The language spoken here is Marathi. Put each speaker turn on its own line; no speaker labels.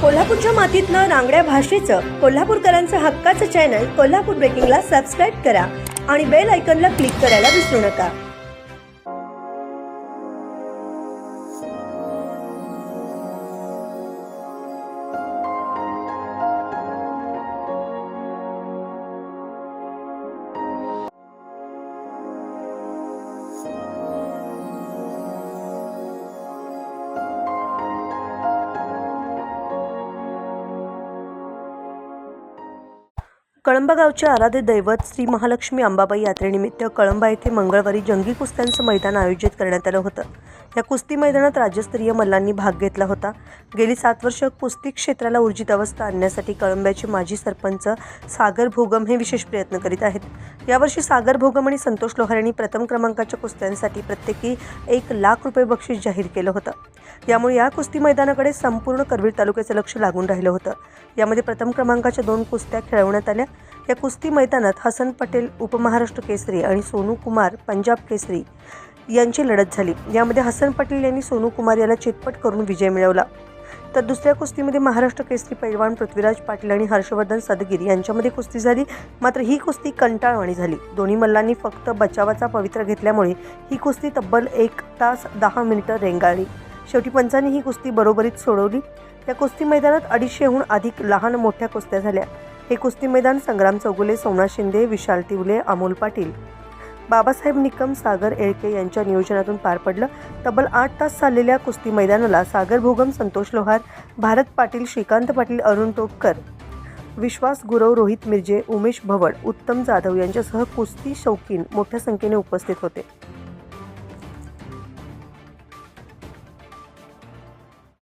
कोल्हापूरच्या मातीतलं रांगड्या भाषेचं कोल्हापूरकरांचं हक्काचं चॅनल कोल्हापूर ब्रेकिंगला सबस्क्राईब करा आणि बेल आयकॉनला क्लिक करायला विसरू नका। कळंबा गावचे आराध्य दैवत श्री महालक्ष्मी अंबाबाई यात्रेनिमित्त कळंबा येथे मंगळवारी जंगी कुस्त्यांचं मैदान आयोजित करण्यात आलं होतं। या कुस्ती मैदानात राज्यस्तरीय मल्लांनी भाग घेतला होता। गेली 7 वर्ष कुस्ती क्षेत्राला ऊर्जित अवस्था आणण्यासाठी कळंब्याचे माजी सरपंच सागर भोगम हे विशेष प्रयत्न करीत आहेत। यावर्षी सागर भोगम आणि संतोष लोहार यांनी प्रथम क्रमांकाच्या कुस्त्यांसाठी प्रत्येकी 1 लाख रुपये बक्षीस जाहीर केलं होतं। यामुळे या कुस्ती मैदानाकडे संपूर्ण करवीर तालुक्याचं लक्ष लागून राहिलं होतं। यामध्ये प्रथम क्रमांकाच्या 2 कुस्त्या खेळवण्यात आल्या। या कुस्ती मैदानात हसन पटेल उपमहाराष्ट्र केसरी आणि सोनू कुमार पंजाब केसरी यांची लढत झाली। यामध्ये हसन पटेल यांनी सोनू कुमार याला चितपट करून विजय मिळवला। तर दुसऱ्या कुस्तीमध्ये महाराष्ट्र केसरी पैलवान पृथ्वीराज पाटील आणि हर्षवर्धन सदगीर यांच्यामध्ये कुस्ती झाली। मात्र ही कुस्ती कंटाळवाणी झाली। दोन्ही मल्लांनी फक्त बचावाचा पवित्रा घेतल्यामुळे ही कुस्ती तब्बल 1 तास 10 मिनिटं रेंगाळली। शेवटी पंचांनी ही कुस्ती बरोबरीत सोडवली। या कुस्ती मैदानात 250हून अधिक लहान मोठ्या कुस्त्या झाल्या। हे कुस्ती मैदान संग्राम चौगुले, सोमनाथ शिंदे, विशाल तिवले, अमोल पाटील, बाबासाहेब निकम, सागर येळके यांच्या नियोजनातून पार पडलं। तब्बल 8 तास चाललेल्या कुस्ती मैदानाला सागर भोगम, संतोष लोहार, भारत पाटील, श्रीकांत पाटील, अरुण टोपकर, विश्वास गुरव, रोहित मिर्जे, उमेश भवड, उत्तम जाधव यांच्यासह कुस्ती शौकीन मोठ्या संख्येने उपस्थित होते।